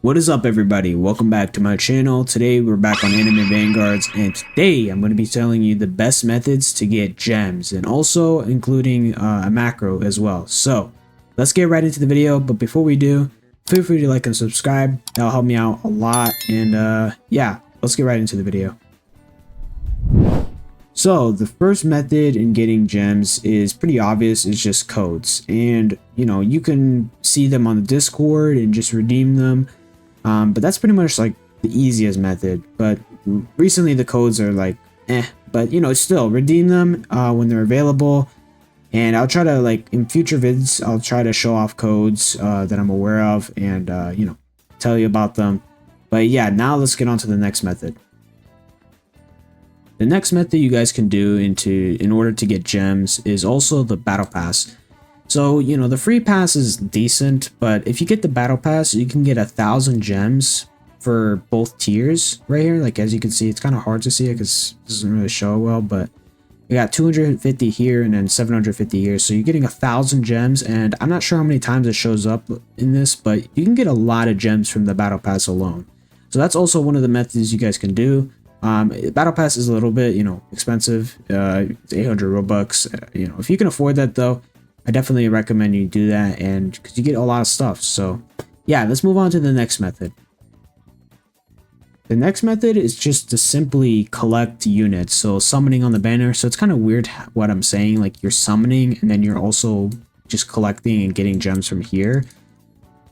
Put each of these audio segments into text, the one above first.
What is up, everybody? Welcome back to my channel. Today we're back on Anime Vanguards, and today I'm going to be telling you the best methods to get gems, and also including a macro as well. So let's get right into the video, but before we do, feel free to like and subscribe. That'll help me out a lot, and yeah, let's get right into the video. So the first method in getting gems is pretty obvious. It's just codes, and you can see them on the Discord and just redeem them. But that's pretty much like the easiest method. But recently the codes are like but still redeem them when they're available. And I'll try to, like, in future vids, I'll try to show off codes that I'm aware of and tell you about them. But yeah, now let's get on to the next method. The next method you guys can do in order to get gems is also the battle pass. So, the free pass is decent, but if you get the battle pass, you can get 1,000 gems for both tiers right here. Like, as you can see, it's kind of hard to see it because it doesn't really show well, but you got 250 here and then 750 here. So you're getting 1,000 gems, and I'm not sure how many times it shows up in this, but you can get a lot of gems from the battle pass alone. So that's also one of the methods you guys can do. Battle pass is a little bit, expensive. It's 800 Robux. If you can afford that though, I definitely recommend you do that, and because you get a lot of stuff. So yeah, let's move on to the next method. The next method is just to simply collect units. So summoning on the banner. So it's kind of weird what I'm saying. Like, you're summoning and then you're also just collecting and getting gems from here.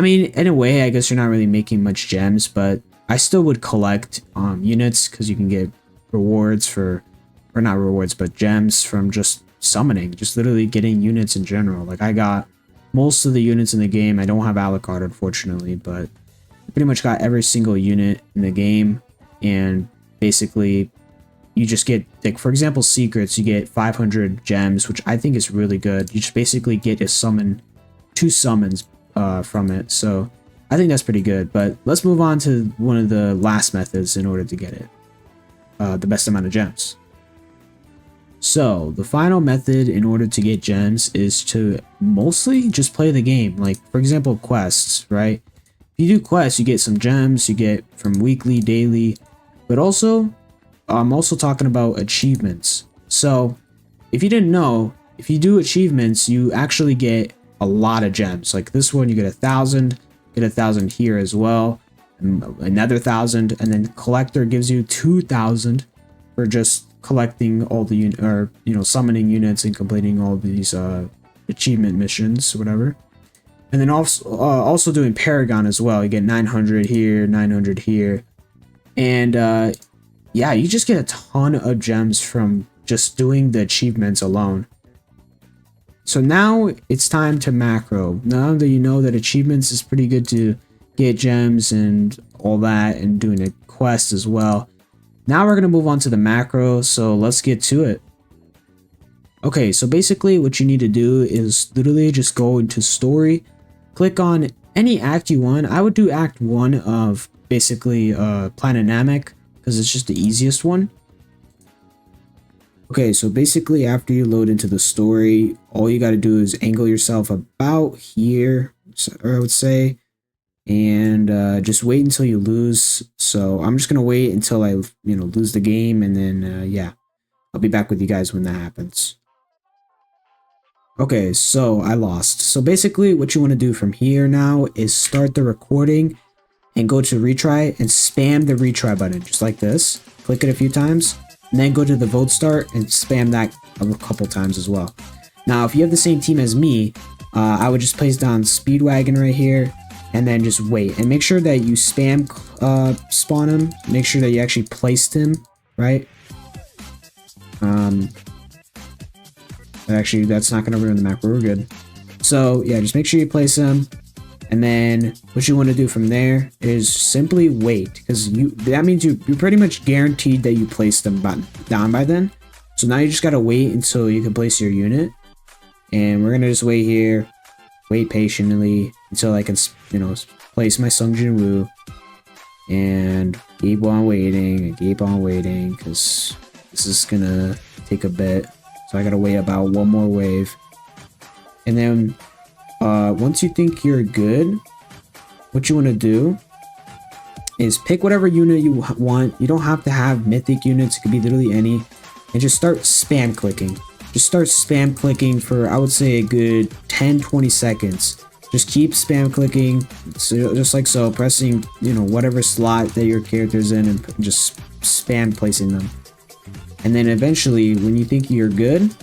I mean, in a way, I guess you're not really making much gems, but I still would collect units because you can get rewards for, or not rewards, but gems from just summoning, just literally getting units in general. Like, I got most of the units in the game. I don't have Alucard, unfortunately, but I pretty much got every single unit in the game. And basically you just get, like, for example, secrets, you get 500 gems, which I think is really good. You just basically get a summon, 2 summons from it. So I think that's pretty good. But let's move on to one of the last methods in order to get it, the best amount of gems. So the final method in order to get gems is to mostly just play the game. Like, for example, quests, right? If you do quests, you get some gems, you get from weekly, daily, but also I'm also talking about achievements. So if you didn't know, if you do achievements, you actually get a lot of gems. Like this one, you get 1,000, get 1,000 here as well, and another 1,000, and then collector gives you 2,000 for just collecting all the summoning units and completing all these achievement missions, whatever. And then also doing Paragon as well. You get 900 here, 900 here, and yeah, you just get a ton of gems from just doing the achievements alone. So now it's time to macro. Now that you know that achievements is pretty good to get gems and all that, and doing a quest as well. Now we're going to move on to the macro, so let's get to it. Okay, so basically what you need to do is literally just go into story, click on any act you want. I would do act 1 of basically Planet Namek, because it's just the easiest one. Okay, so basically after you load into the story, all you got to do is angle yourself about here, or I would say, and just wait until you lose. So I'm just gonna wait until I lose the game, and then yeah, I'll be back with you guys when that happens. Okay, so I lost. So basically what you want to do from here now is start the recording and go to retry and spam the retry button just like this. Click it a few times and then go to the vote start and spam that a couple times as well. Now if you have the same team as me, I would just place down Speedwagon right here and then just wait, and make sure that you spam spawn him. Make sure that you actually placed him right. Actually, that's not going to ruin the map. We're good. So yeah, just make sure you place him, and then what you want to do from there is simply wait, because that means you're pretty much guaranteed that you placed them down by then. So now you just got to wait until you can place your unit, and we're gonna just wait here, wait patiently until I can place my Sung Jin Woo, and keep on waiting and keep on waiting, because this is gonna take a bit. So I gotta wait about one more wave, and then once you think you're good, what you want to do is pick whatever unit you want. You don't have to have mythic units. It could be literally any. And just start spam clicking. Just start spam clicking for, I would say, a good 10-20 seconds. Just keep spam clicking, so just like so, pressing, you know, whatever slot that your character's in, and just spam placing them. And then eventually, when you think you're good,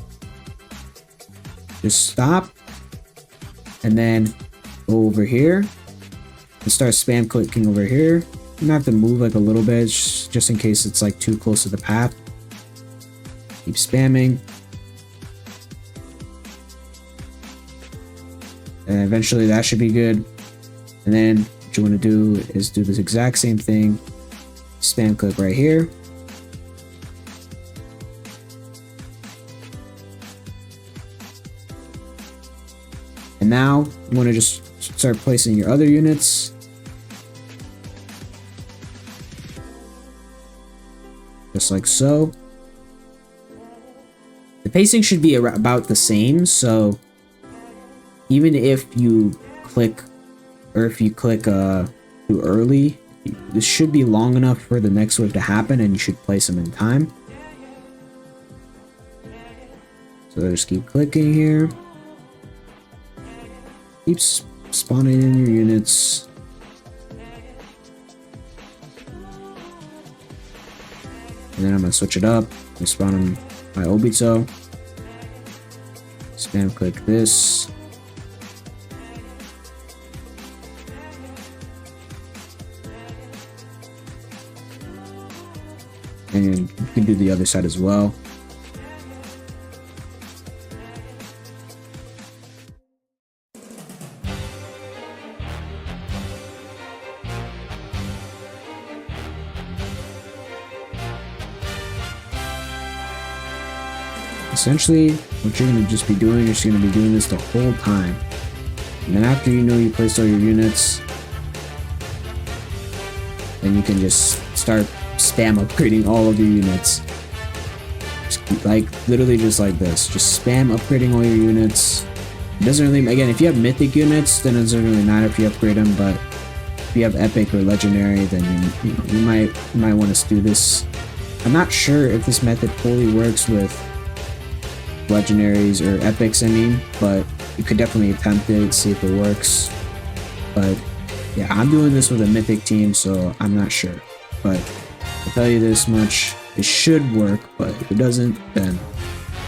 just stop, and then go over here and start spam clicking over here. You might have to move like a little bit, just in case it's like too close to the path. Keep spamming. And eventually that should be good. And then what you want to do is do this exact same thing. Spam click right here. And now you want to just start placing your other units. Just like so. The pacing should be about the same, so even if you click, or if you click too early, this should be long enough for the next wave to happen, and you should place them in time. So just keep clicking here. Keep spawning in your units. And then I'm gonna switch it up and spawn in my Obito. Spam click this. And you can do the other side as well. Essentially, what you're going to just be doing, you're just going to be doing this the whole time. And then after you know you placed all your units, then you can just start spam upgrading all of your units. Just keep, like, literally just like this. Just spam upgrading all your units. It doesn't really, again, if you have mythic units, then it doesn't really matter if you upgrade them, but if you have epic or legendary, then you might want to do this. I'm not sure if this method fully works with legendaries or epics, I mean, but you could definitely attempt it, see if it works. But yeah, I'm doing this with a mythic team, so I'm not sure. But I'll tell you this much, it should work, but if it doesn't, then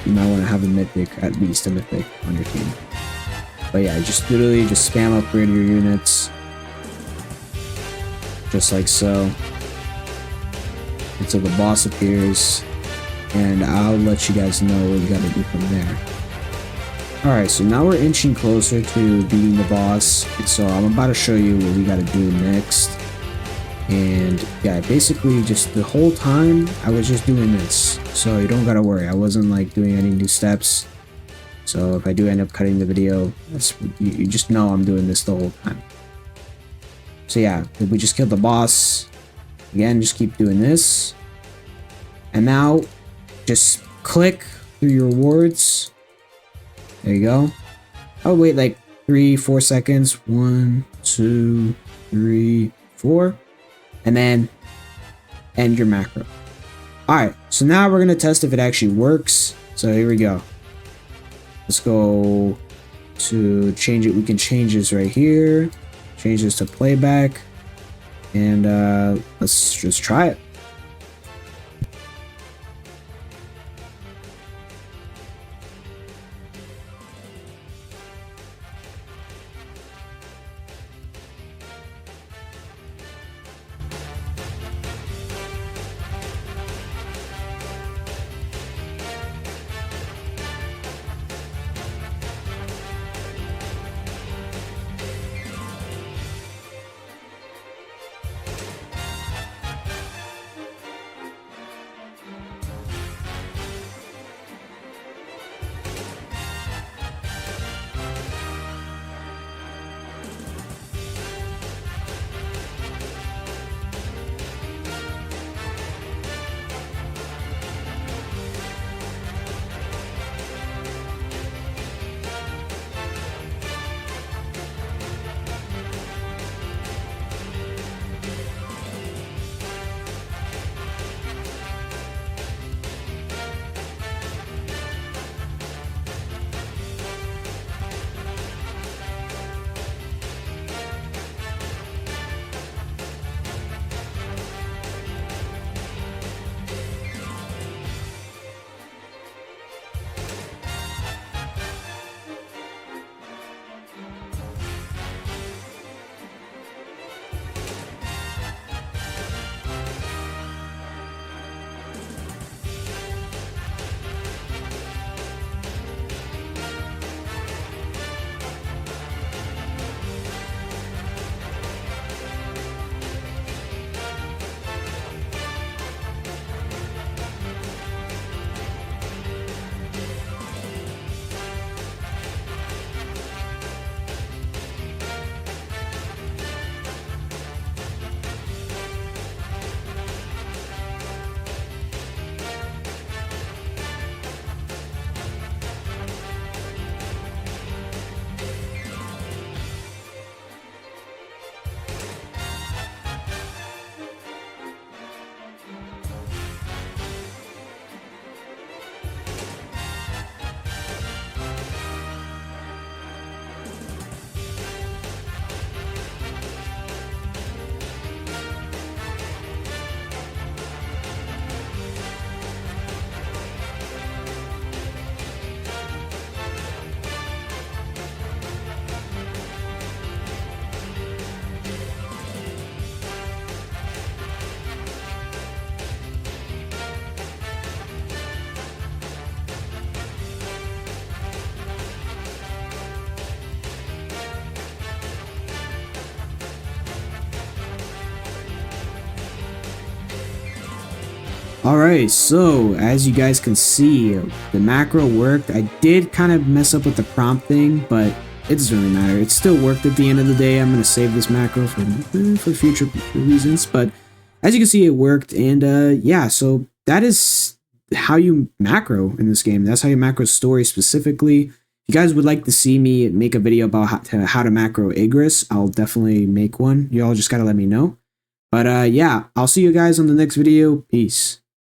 you might want to have a mythic, at least a mythic on your team. But yeah, just literally just spam upgrade your units. Just like so. Until the boss appears. And I'll let you guys know what you gotta do from there. Alright, so now we're inching closer to beating the boss. So I'm about to show you what we gotta do next. And yeah, basically just the whole time I was just doing this. So you don't gotta worry, I wasn't like doing any new steps. So if I do end up cutting the video, you just know I'm doing this the whole time. So yeah, we just killed the boss. Again, just keep doing this. And now just click through your rewards. There you go. I'll wait like 3-4 seconds. 1, 2, 3, 4. And then end your macro. Alright, so now we're going to test if it actually works. So here we go. Let's go to change it. We can change this right here. Change this to playback. And let's just try it. Alright, so as you guys can see, the macro worked. I did kind of mess up with the prompt thing, but it doesn't really matter. It still worked at the end of the day. I'm going to save this macro for future reasons, but as you can see, it worked. And yeah, so that is how you macro in this game. That's how you macro story specifically. If you guys would like to see me make a video about how to macro Igris, I'll definitely make one. You all just got to let me know. But yeah, I'll see you guys on the next video. Peace.